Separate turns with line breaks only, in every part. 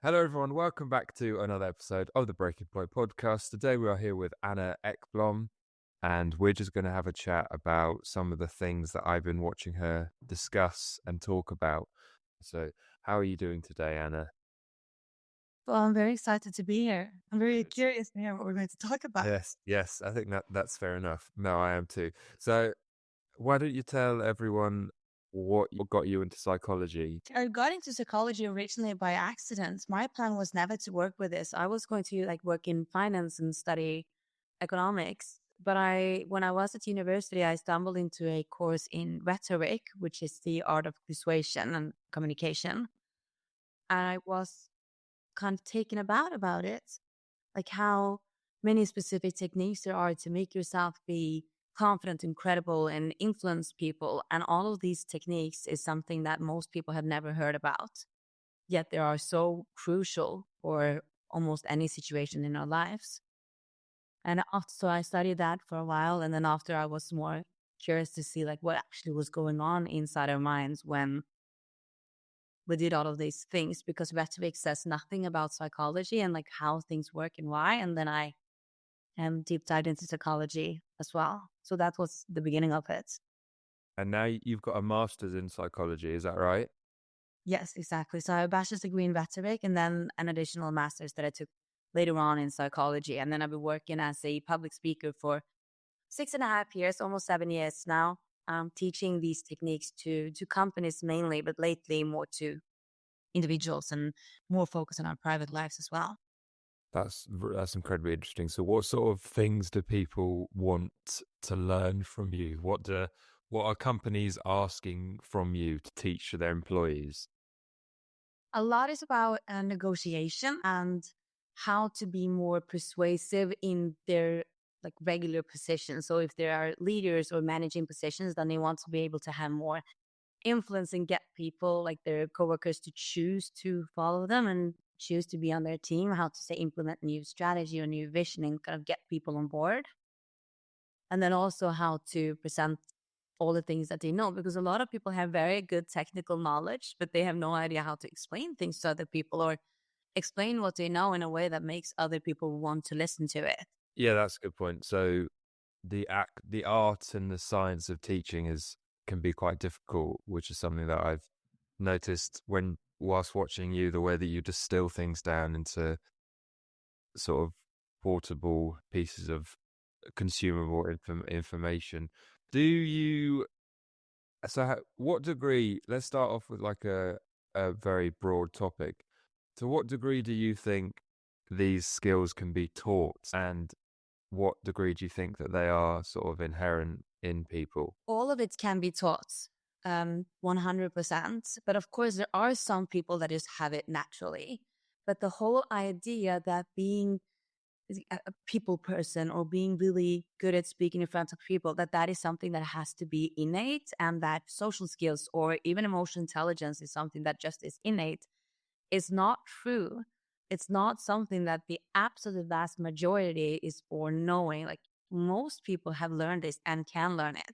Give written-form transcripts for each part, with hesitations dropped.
Hello, everyone. Welcome back to another episode of the Breaking Point podcast. Today, we are here with Anna Ekblom, and we're just going to have a chat about some of the things that I've been watching her discuss and talk about. So, how are you doing today, Anna?
Well, I'm very excited to be here. I'm very curious to hear what we're going to talk about.
Yes, I think that's fair enough. No, I am too. So, why don't you tell everyone what got you into psychology?
I got into psychology originally by accident. My plan was never to work with this. I was going to work in finance and study economics. But when I was at university, I stumbled into a course in rhetoric, which is the art of persuasion and communication. And I was kind of taken about it, like how many specific techniques there are to make yourself be confident and credible and influence people. And all of these techniques is something that most people have never heard about, yet they are so crucial for almost any situation in our lives. And so I studied that for a while. And then after, I was more curious to see what actually was going on inside our minds when we did all of these things, because rhetoric says nothing about psychology and how things work and why. And then I deep dived into psychology as well. So that was the beginning of it.
And now you've got a master's in psychology, is that right?
Yes, exactly. So I have a bachelor's degree in rhetoric and then an additional master's that I took later on in psychology. And then I've been working as a public speaker for 6.5 years, almost 7 years now, teaching these techniques to companies mainly, but lately more to individuals and more focus on our private lives as well.
That's incredibly interesting. So, what sort of things do people want to learn from you? What are companies asking from you to teach to their employees?
A lot is about negotiation and how to be more persuasive in their regular positions. So if there are leaders or managing positions, then they want to be able to have more influence and get people like their coworkers to choose to follow them and choose to be on their team, how to say implement new strategy or new vision and kind of get people on board. And then also how to present all the things that they know, because a lot of people have very good technical knowledge, but they have no idea how to explain things to other people or explain what they know in a way that makes other people want to listen to it.
Yeah, that's a good point. So, the art and the science of teaching can be quite difficult, which is something that I've noticed whilst watching you, the way that you distill things down into sort of portable pieces of consumable information. Do you what degree, let's start off with a very broad topic. To what degree do you think these skills can be taught, and what degree do you think that they are sort of inherent in people?
All of it can be taught, 100%. But of course, there are some people that just have it naturally. But the whole idea that being a people person or being really good at speaking in front of people, that is something that has to be innate, and that social skills or even emotional intelligence is something that just is innate, is not true. It's not something that the absolute vast majority is born knowing. Like most people have learned this and can learn it.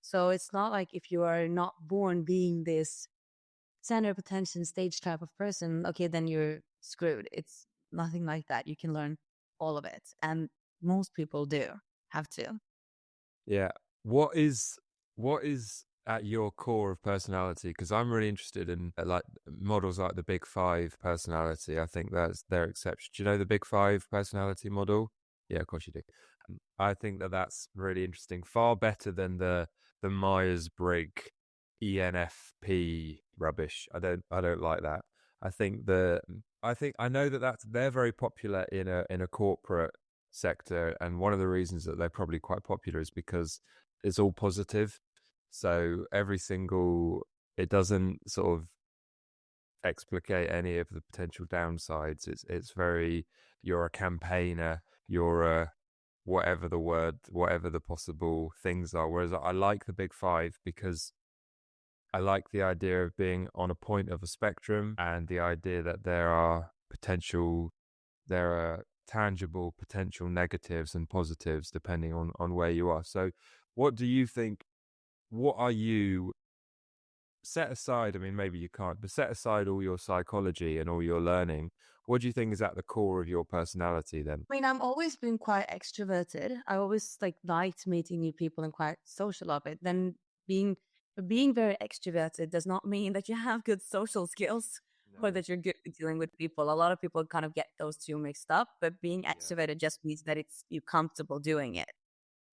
So it's not like if you are not born being this center of attention stage type of person, okay, then you're screwed. It's nothing like that. You can learn all of it. And most people do have to.
Yeah. What is at your core of personality? Because I'm really interested in like models like the Big Five personality. I think that's their exception. Do you know the Big Five personality model? Yeah, of course you do. I think that's really interesting. Far better than the Myers-Briggs ENFP rubbish. I don't like that. I know that they're very popular in a corporate sector, and one of the reasons that they're probably quite popular is because it's all positive. So it doesn't sort of explicate any of the potential downsides. It's very, you're a campaigner, you're a whatever the possible things are. Whereas I like the Big Five because I like the idea of being on a point of a spectrum, and the idea that there are tangible potential negatives and positives depending on where you are. So what do you think, what are you set aside, I mean, maybe you can't, but set aside all your psychology and all your learning. What do you think is at the core of your personality then?
I mean, I've always been quite extroverted. I always like liked meeting new people and quite social of it. Then being being very extroverted does not mean that you have good social skills or
No.
that you're good at dealing with people. A lot of people kind of get those two mixed up, but being
Yeah.
extroverted just means that it's you're comfortable doing it.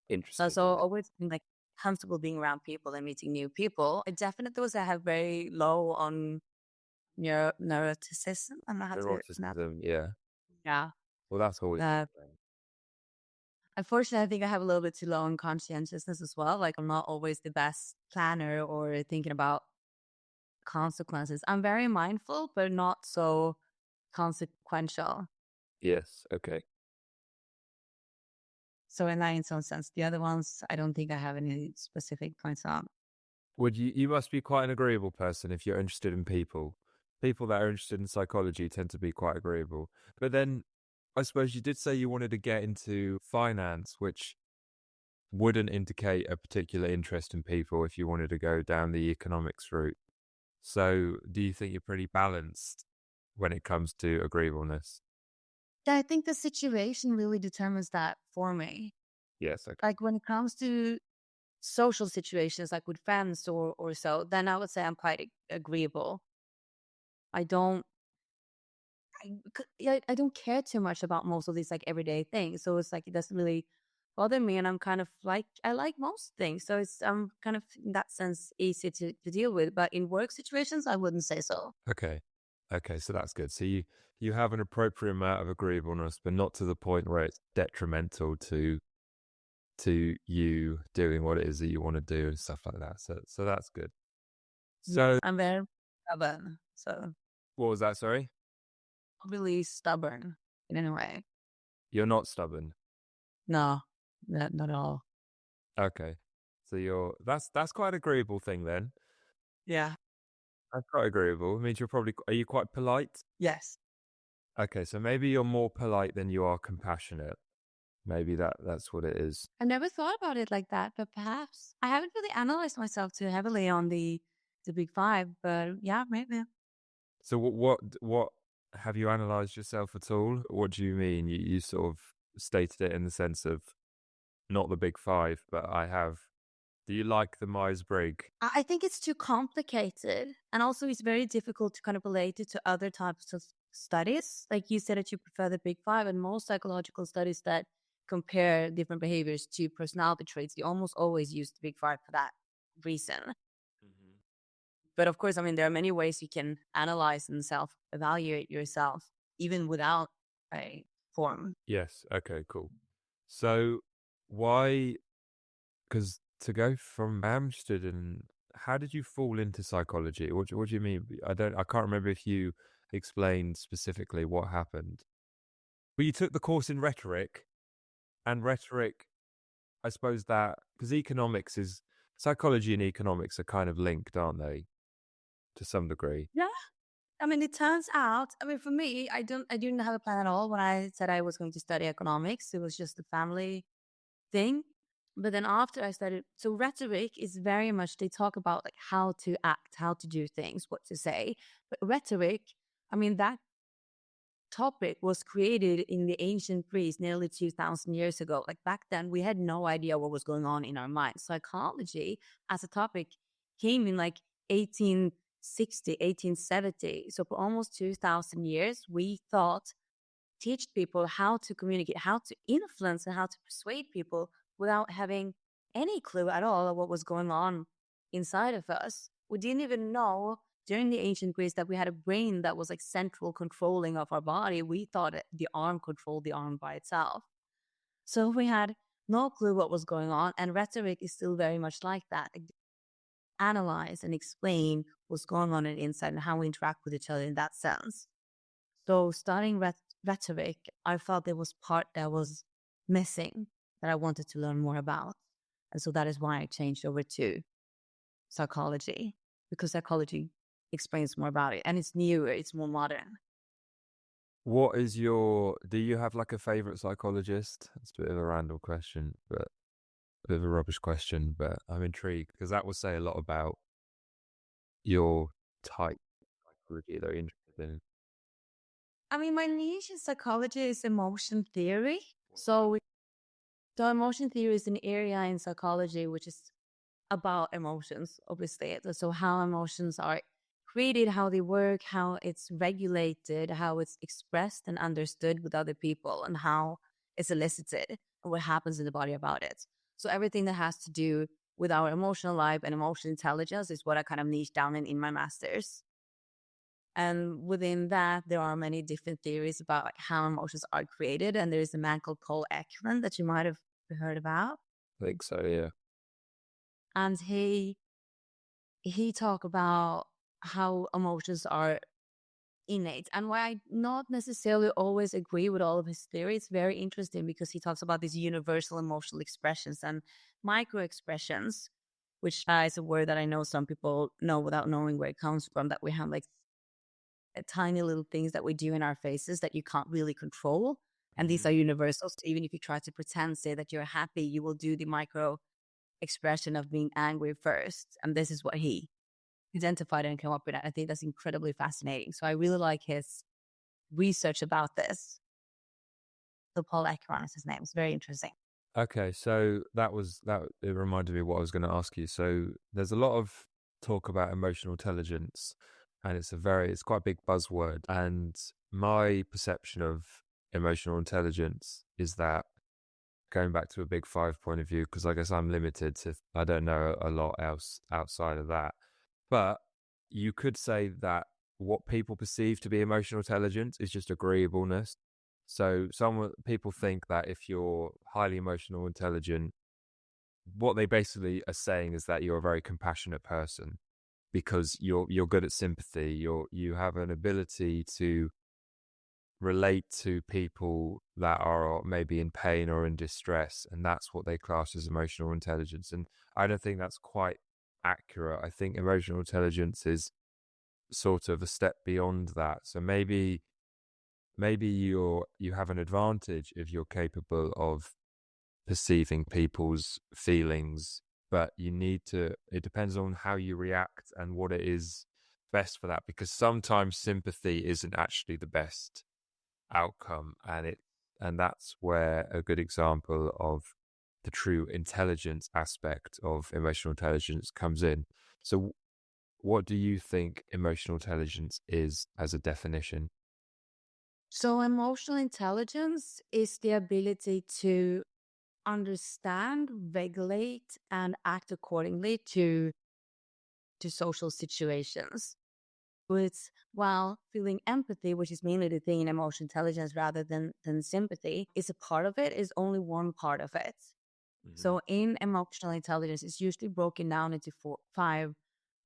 Interesting.
So
Yeah.
always been like comfortable being around people and meeting new people. I definitely was I have very low on neuroticism. I don't know how to pronounce.
Neuroticism. Yeah.
Yeah.
Well, that's always.
Uh, Unfortunately, I think I have a little bit too low on conscientiousness as well. Like I'm not always the best planner or thinking about consequences. I'm very mindful, but not so consequential.
Yes. Okay.
So in some sense, the other ones, I don't think I have any specific points on.
Would you must be quite an agreeable person if you're interested in people. People that are interested in psychology tend to be quite agreeable. But then I suppose you did say you wanted to get into finance, which wouldn't indicate a particular interest in people if you wanted to go down the economics route. So do you think you're pretty balanced when it comes to agreeableness?
Yeah, I think the situation really determines that for me.
Yes. Okay.
Like when it comes to social situations, like with friends or so, then I would say I'm quite agreeable. I don't yeah, I don't care too much about most of these like everyday things. So it's like it doesn't really bother me, and I'm kind of like I like most things. So it's I'm kind of in that sense easy to deal with. But in work situations, I wouldn't say so.
Okay. Okay, so that's good. So you have an appropriate amount of agreeableness, but not to the point where it's detrimental to you doing what it is that you want to do and stuff like that. So that's good.
Yes,
So
I'm very stubborn. So
what was that? Sorry,
really stubborn in any way.
you're not stubborn.
No, not at all.
Okay, so you're that's quite an agreeable thing then.
Yeah.
That's quite agreeable. It means you're probably are you quite polite?
Yes.
Okay, so maybe you're more polite than you are compassionate. Maybe that's what it is.
I never thought about it like that, but perhaps I haven't really analyzed myself too heavily on the big five. But yeah, maybe.
So what have you analysed yourself at all? What do you mean? You sort of stated it in the sense of not the big five, but I have. Do you like the Myers-Briggs?
I think it's too complicated. And also, it's very difficult to kind of relate it to other types of studies. Like you said that you prefer the big five, and most psychological studies that compare different behaviors to personality traits, they almost always use the big five for that reason.
Mhm.
But of course, I mean, there are many ways you can analyze and self evaluate yourself, even without a form.
Yes. Okay. Cool. So why? Because to go from Amsterdam, how did you fall into psychology? What do you mean? I can't remember if you explained specifically what happened. But you took the course in rhetoric, and rhetoric, I suppose that because economics is psychology and economics are kind of linked, aren't they, to some degree?
Yeah. I mean, it turns out, I mean, for me, I didn't have a plan at all when I said I was going to study economics. It was just a family thing. But then after I started, so rhetoric is very much, they talk about like how to act, how to do things, what to say. But rhetoric, I mean, that topic was created in the ancient Greece nearly 2000 years ago. Like back then, we had no idea what was going on in our minds. Psychology as a topic came in like 1860, 1870. So for almost 2000 years, we thought teach people how to communicate, how to influence, and how to persuade people without having any clue at all of what was going on inside of us. We didn't even know during the ancient Greece that we had a brain that was like central controlling of our body. We thought the arm controlled the arm by itself. So we had no clue what was going on. And rhetoric is still very much like that. Like, analyze and explain what's going on inside and how we interact with each other in that sense. So studying rhetoric, I felt there was part that was missing that I wanted to learn more about. And so that is why I changed over to psychology, because psychology explains more about it and it's newer, it's more modern.
What is your? Do you have like a favorite psychologist? It's a bit of a random question, but a bit of a rubbish question. But I'm intrigued because that will say a lot about your type of psychology that you're interested in?
I mean, my niche in psychology is emotion theory. So, so emotion theory is an area in psychology which is about emotions, obviously. So how emotions are created, how they work, how it's regulated, how it's expressed and understood with other people, and how it's elicited and what happens in the body about it. So everything that has to do with our emotional life and emotional intelligence is what I kind of niche down in my master's. And within that, there are many different theories about like how emotions are created. And there is a man called Paul Ekman that you might have heard about.
I think so, yeah.
And he talked about how emotions are innate. And why I not necessarily always agree with all of his theory, it's very interesting because he talks about these universal emotional expressions and micro expressions, which is a word that I know some people know without knowing where it comes from, that we have like tiny little things that we do in our faces that you can't really control. And these
Mhm.
are universal. So even if you try to pretend, say that you're happy, you will do the micro expression of being angry first. And this is what he identified and came up with. I think that's incredibly fascinating. So I really like his research about this. So Paul Ekman is his name. It's very interesting.
Okay, so that it reminded me of what I was going to ask you. So there's a lot of talk about emotional intelligence, and it's quite a big buzzword. And my perception of emotional intelligence is that, going back to a big five point of view, because I guess I'm limited to, I don't know a lot else outside of that. But you could say that what people perceive to be emotional intelligence is just agreeableness. So some people think that if you're highly emotional intelligent, what they basically are saying is that you're a very compassionate person because you're good at sympathy. You have an ability to relate to people that are maybe in pain or in distress, and that's what they class as emotional intelligence. And I don't think that's quite accurate. I think emotional intelligence is sort of a step beyond that. So maybe you have an advantage if you're capable of perceiving people's feelings, but it depends on how you react and what it is best for that, because sometimes sympathy isn't actually the best outcome, and that's where a good example of the true intelligence aspect of emotional intelligence comes in. So what do you think emotional intelligence is as a definition?
So emotional intelligence is the ability to understand, regulate, and act accordingly to social situations. With while feeling empathy, which is mainly the thing in emotional intelligence rather than sympathy, is a part of it, is only one part of it.
Mhm.
So in emotional intelligence, it's usually broken down into five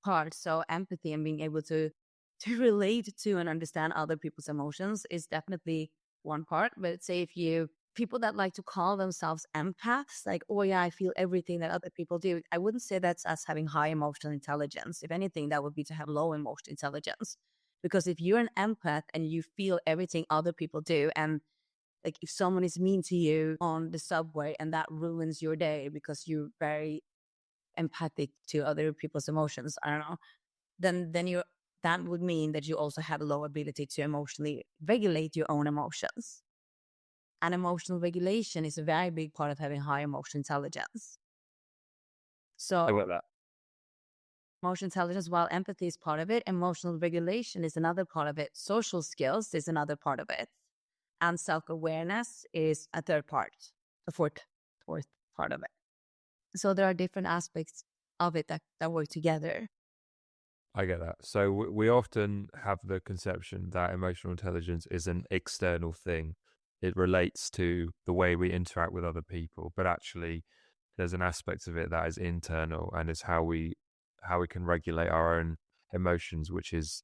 parts. So empathy and being able to relate to and understand other people's emotions is definitely one part. But say if you people that like to call themselves empaths, like, oh yeah, I feel everything that other people do. I wouldn't say that's us having high emotional intelligence. If anything, that would be to have low emotional intelligence. Because if you're an empath and you feel everything other people do, and like if someone is mean to you on the subway and that ruins your day because you're very empathic to other people's emotions, I don't know, then you that would mean that you also have a low ability to emotionally regulate your own emotions. And emotional regulation is a very big part of having high emotional intelligence.
I
So
got that.
emotional intelligence, while empathy is part of it, emotional regulation is another part of it. Social skills is another part of it. And self-awareness is a third part, a fourth part of it. So there are different aspects of it that work together.
I get that. So we often have the conception that emotional intelligence is an external thing. It relates to the way we interact with other people, but actually there's an aspect of it that is internal, and it's how we can regulate our own emotions, which is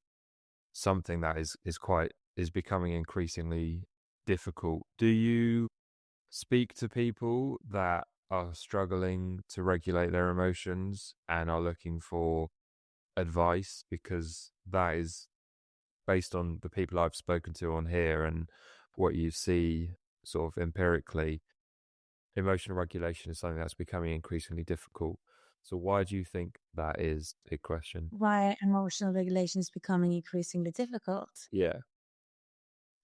something that is becoming increasingly difficult. Do you speak to people that are struggling to regulate their emotions and are looking for advice? Because that is based on the people I've spoken to on here and what you see sort of empirically, emotional regulation is something that's becoming increasingly difficult. So why do you think that is? Big question.
Why emotional regulation is becoming increasingly difficult.
Yeah,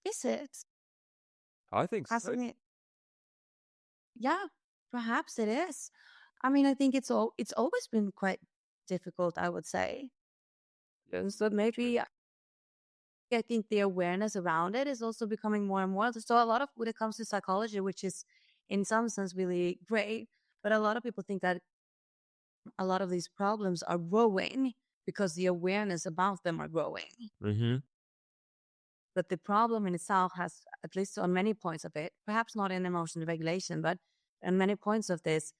Is it?
I think so.
Hasn't it? Yeah, perhaps it is. I mean, I think it's always been quite difficult, I would say. And
Yes,
so
that's true.
maybe I think the awareness around it is also becoming more and more. So a lot of when it comes to psychology, which is in some sense really great, but a lot of people think that a lot of these problems are growing because the awareness about them are growing.
Mm-hmm.
But the problem in itself has, at least on many points of it, perhaps not in emotional regulation, but on many points of this,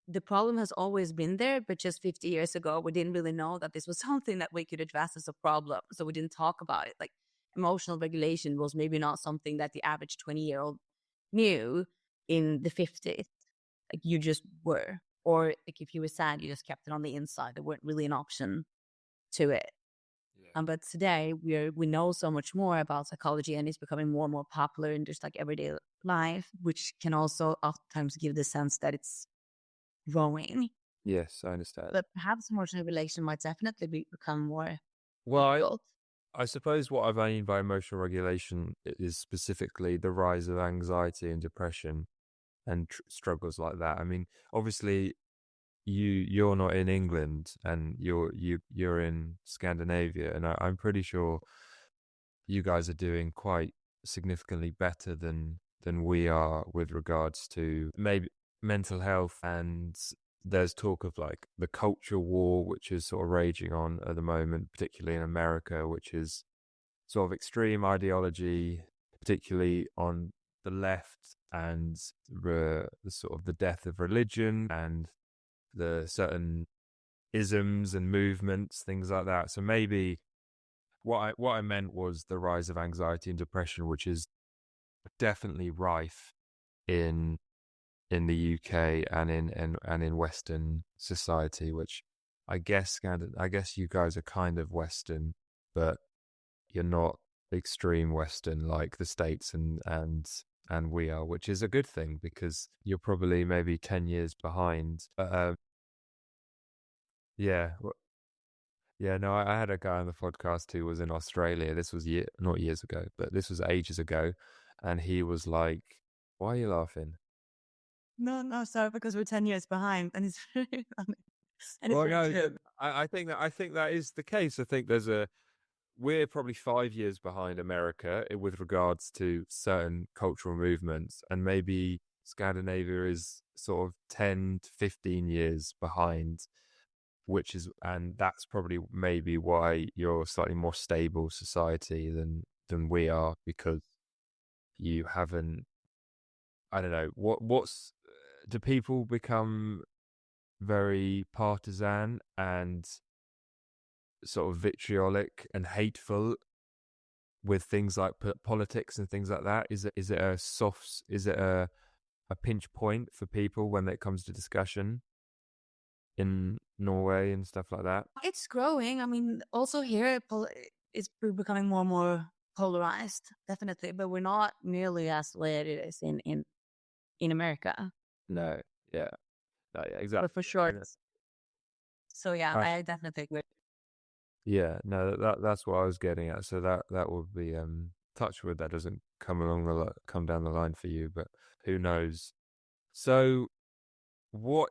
the problem has always been there, but just 50 years ago, we didn't really know that this was something that we could address as a problem. So we didn't talk about it. Like emotional regulation was maybe not something that the average 20-year-old knew in the 50s. Like you just were. Or like if you were sad, you just kept it on the inside. There weren't really an option to it.
Yeah.
But today we know so much more about psychology, and it's becoming more and more popular in just like everyday life, which can also oftentimes give the sense that it's growing.
Yes, I understand.
But perhaps emotional regulation might definitely become more
Well,
difficult.
I suppose what I mean by emotional regulation is specifically the rise of anxiety and depression and struggles like that. I mean, obviously, you're not in England and you're in Scandinavia, and I'm pretty sure you guys are doing quite significantly better than we are with regards to maybe mental health. And there's talk of like the culture war, which is sort of raging on at the moment, particularly in America, which is sort of extreme ideology, particularly on the left, and the sort of the death of religion and the certain isms and movements, things like that. So maybe what I meant was the rise of anxiety and depression, which is definitely rife in the UK and in Western society, which I guess you guys are kind of Western, but you're not extreme Western like the States and we are, which is a good thing because you're probably maybe 10 years behind. Yeah, yeah, no, I had a guy on the podcast who was in Australia. This was not years ago, but this was ages ago. And he was like, "Why are you laughing?"
No, no, sorry, because we're 10 years behind, and it's very funny. And it's
Well,
very
no, yeah,
true.
I think that is the case. I think we're probably 5 years behind America with regards to certain cultural movements, and maybe Scandinavia is sort of 10 to 15 years behind, and that's probably maybe why you're a slightly more stable society than we are, because you haven't, I don't know, do people become very partisan and sort of vitriolic and hateful with things like politics and things like that? Is it a pinch point for people when it comes to discussion in Norway and stuff like that?
It's growing. I mean, also here, it's becoming more and more polarized, definitely, but we're not nearly as lit it is in America.
No, yeah, no, yeah,
But
exactly.
for
Yeah.
sure. So yeah,
I,
I definitely agree.
yeah, no, that's what I was getting at. So that would be touch wood that doesn't come down the line for you, but who knows? So what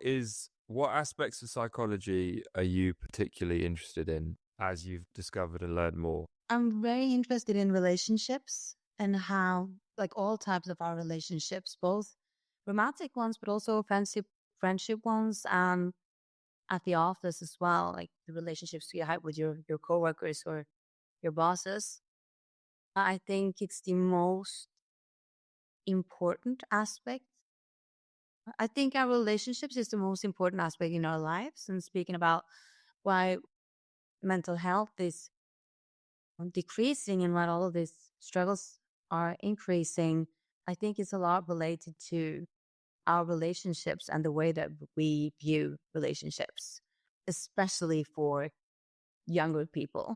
aspects of psychology are you particularly interested in as you've discovered and learned more?
I'm very interested in relationships and how, like all types of our relationships, both romantic ones, but also friendship ones, and at the office as well, like the relationships you have with your coworkers or your bosses. I think it's the most important aspect. I think our relationships is the most important aspect in our lives. And speaking about why mental health is decreasing and why all of these struggles are increasing, I think it's a lot related to our relationships and the way that we view relationships, especially for younger people.